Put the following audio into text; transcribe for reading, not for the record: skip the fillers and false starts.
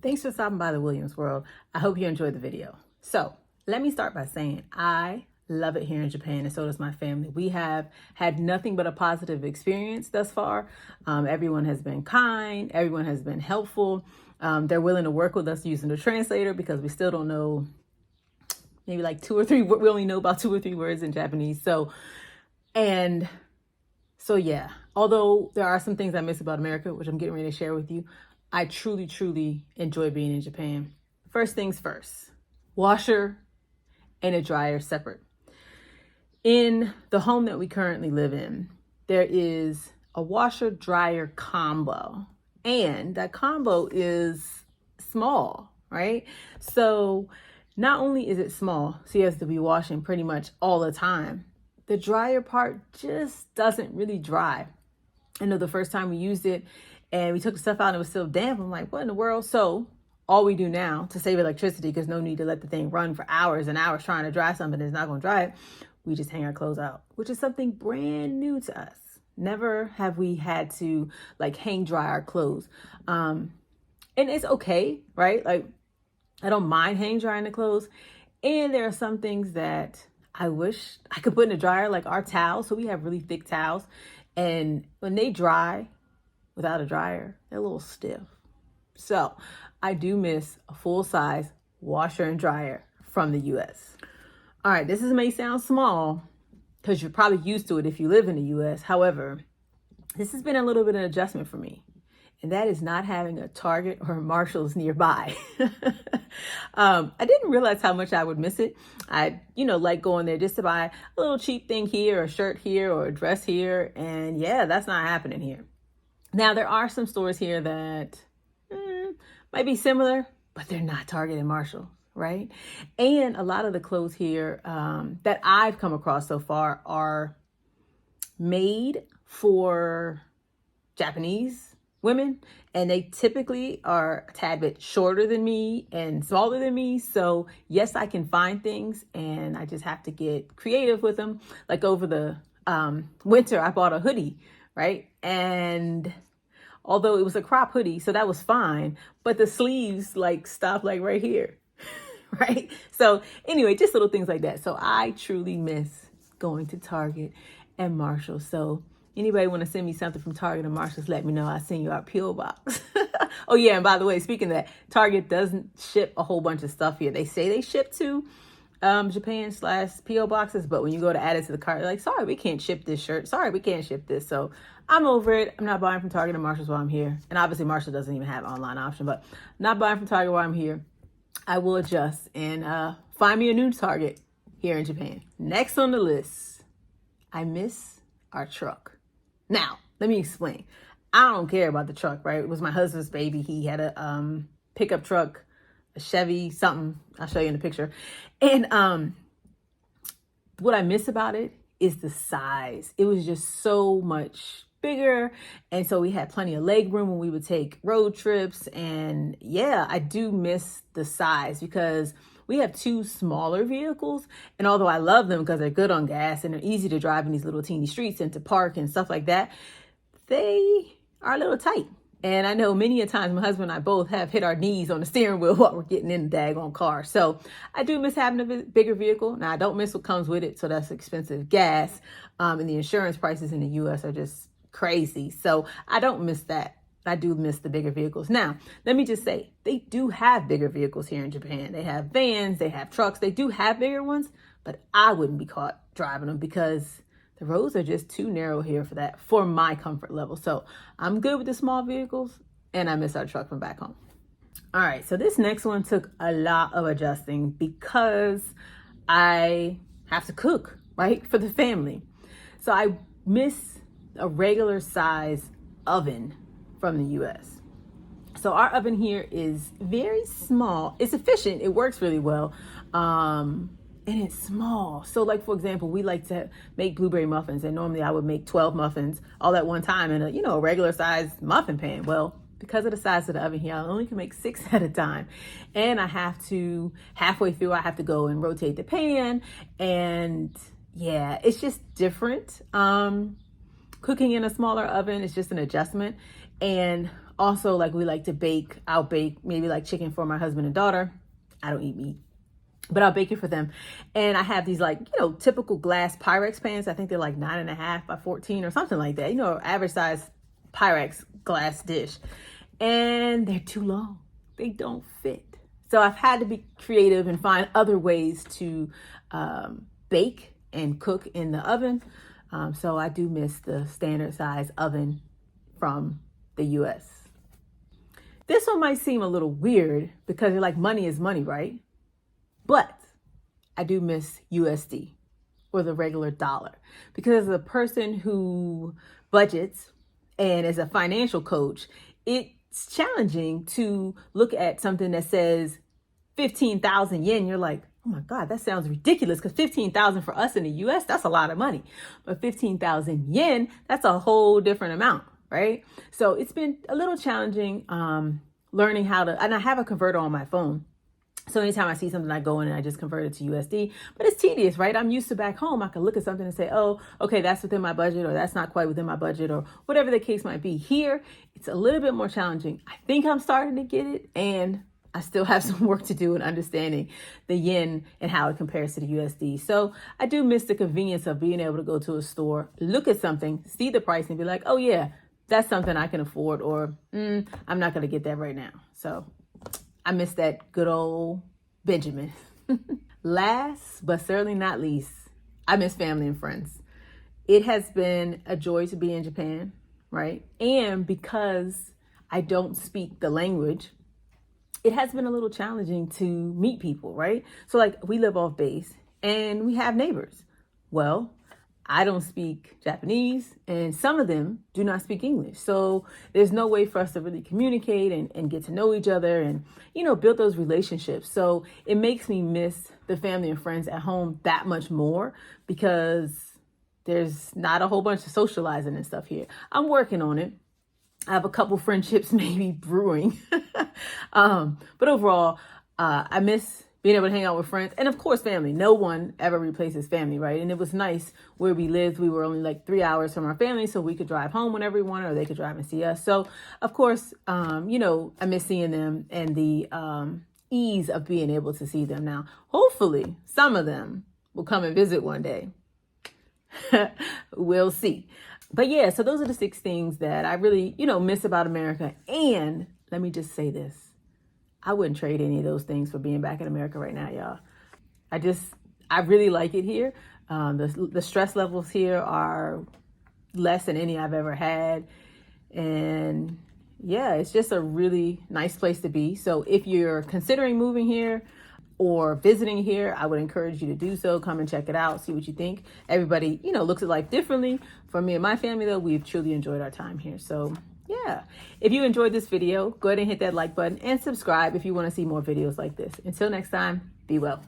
Thanks for stopping by the Williams World. I hope you enjoyed the video. So let me start by saying I love it here in Japan, and so does my family. We have had nothing but a positive experience thus far. Everyone has been kind. Everyone has been helpful. They're willing to work with us using the translator because we still don't know maybe like we only know about 2 or 3 words in Japanese. So yeah, although there are some things I miss about America, which I'm getting ready to share with you, I truly, truly enjoy being in Japan. First things first, washer and a dryer separate. In the home that we currently live in, there is a washer dryer combo, and that combo is small, right? So not only is it small, so you have to be washing pretty much all the time, the dryer part just doesn't really dry. I know the first time we used it and we took the stuff out and it was still damp. I'm like, what in the world? So all we do now to save electricity, because no need to let the thing run for hours and hours trying to dry something that's not going to dry it, we just hang our clothes out, which is something brand new to us. Never have we had to like hang dry our clothes. And it's okay, right? Like, I don't mind hang drying the clothes. And there are some things that I wish I could put in the dryer, like our towels. So we have really thick towels, and when they dry without a dryer, they're a little stiff. So I do miss a full-size washer and dryer from the US. All right, this may sound small because you're probably used to it if you live in the US. However, this has been a little bit of an adjustment for me, and that is not having a Target or a Marshall's nearby. I didn't realize how much I would miss it. I, like going there just to buy a little cheap thing here, or a shirt here, or a dress here. And yeah, that's not happening here. Now, there are some stores here that might be similar, but they're not Target and Marshall, right? And a lot of the clothes here that I've come across so far are made for Japanese women, and they typically are a tad bit shorter than me and smaller than me. So yes, I can find things, and I just have to get creative with them. Like over the winter, I bought a hoodie, right? And although it was a crop hoodie, so that was fine, but the sleeves stopped right here, right? So anyway, just little things like that. So I truly miss going to Target and Marshall. So anybody want to send me something from Target or Marshall's, let me know. I'll send you our P.O. box. Oh yeah, and by the way, speaking of that, Target doesn't ship a whole bunch of stuff here. They say they ship to Japan/P.O. boxes, but when you go to add it to the cart, they're like, sorry, we can't ship this shirt. Sorry, we can't ship this. So I'm over it. I'm not buying from Target and Marshall's while I'm here. And obviously Marshall doesn't even have an online option, but I'm not buying from Target while I'm here. I will adjust and find me a new Target here in Japan. Next on the list, I miss our truck. Now, let me explain. I don't care about the truck, right? It was my husband's baby. He had a pickup truck, a Chevy something. I'll show you in the picture. And what I miss about it is the size. It was just so much bigger. And so we had plenty of leg room when we would take road trips. And yeah, I do miss the size because we have 2 smaller vehicles. And although I love them because they're good on gas and they're easy to drive in these little teeny streets and to park and stuff like that, they are a little tight. And I know many a times my husband and I both have hit our knees on the steering wheel while we're getting in the daggone car. So I do miss having a bigger vehicle. Now, I don't miss what comes with it. So that's expensive gas. And the insurance prices in the US are just crazy. So I don't miss that. I do miss the bigger vehicles. Now, let me just say, they do have bigger vehicles here in Japan. They have vans, they have trucks. They do have bigger ones, but I wouldn't be caught driving them because the roads are just too narrow here for that, for my comfort level. So I'm good with the small vehicles, and I miss our truck from back home. All right, so this next one took a lot of adjusting because I have to cook, right, for the family. So I miss a regular size oven from the US. So our oven here is very small. It's efficient. It works really well. And it's small. So like, for example, we like to make blueberry muffins, and normally I would make 12 muffins all at one time in a regular size muffin pan. Well, because of the size of the oven here, I only can make 6 at a time. And I have to, halfway through, I have to go and rotate the pan. And yeah, it's just different. Cooking in a smaller oven is just an adjustment. And Also, like we like to bake. I'll bake maybe like chicken for my husband and daughter. I don't eat meat, but I'll bake it for them. And I have these like, typical glass Pyrex pans. I think they're like 9.5 by 14 or something like that. Average size Pyrex glass dish. And they're too long. They don't fit. So I've had to be creative and find other ways to bake and cook in the oven. So I do miss the standard size oven from the US. This one might seem a little weird because you're like, money is money, right? But I do miss USD or the regular dollar, because as a person who budgets and as a financial coach, it's challenging to look at something that says 15,000 yen. You're like, oh my God, that sounds ridiculous, because 15,000 for us in the US, that's a lot of money. But 15,000 yen, that's a whole different amount, right? So it's been a little challenging learning how to, and I have a converter on my phone. So anytime I see something, I go in and I just convert it to USD, but it's tedious, right? I'm used to back home. I can look at something and say, oh, okay, that's within my budget, or that's not quite within my budget, or whatever the case might be. Here, it's a little bit more challenging. I think I'm starting to get it, and I still have some work to do in understanding the yen and how it compares to the USD. So I do miss the convenience of being able to go to a store, look at something, see the price, and be like, oh yeah, that's something I can afford, or I'm not going to get that right now. So I miss that good old Benjamin. Last, but certainly not least, I miss family and friends. It has been a joy to be in Japan, right? And because I don't speak the language, it has been a little challenging to meet people, right? So like, we live off base and we have neighbors. Well, I don't speak Japanese, and some of them do not speak English. So there's no way for us to really communicate and get to know each other and, build those relationships. So it makes me miss the family and friends at home that much more, because there's not a whole bunch of socializing and stuff here. I'm working on it. I have a couple friendships maybe brewing. But overall, I miss being able to hang out with friends, and of course family. No one ever replaces family, right? And it was nice where we lived. We were only like 3 hours from our family, so we could drive home whenever we wanted, or they could drive and see us. So of course, I miss seeing them and the ease of being able to see them now. Hopefully some of them will come and visit one day. We'll see. But yeah, so those are the 6 things that I really, miss about America. And let me just say this. I wouldn't trade any of those things for being back in America right now, y'all. I really like it here. The stress levels here are less than any I've ever had. And yeah, it's just a really nice place to be. So if you're considering moving here or visiting here, I would encourage you to do so. Come and check it out, see what you think. Everybody, looks at life differently. For me and my family, though, we've truly enjoyed our time here. So yeah, if you enjoyed this video, go ahead and hit that like button and subscribe if you want to see more videos like this. Until next time, be well.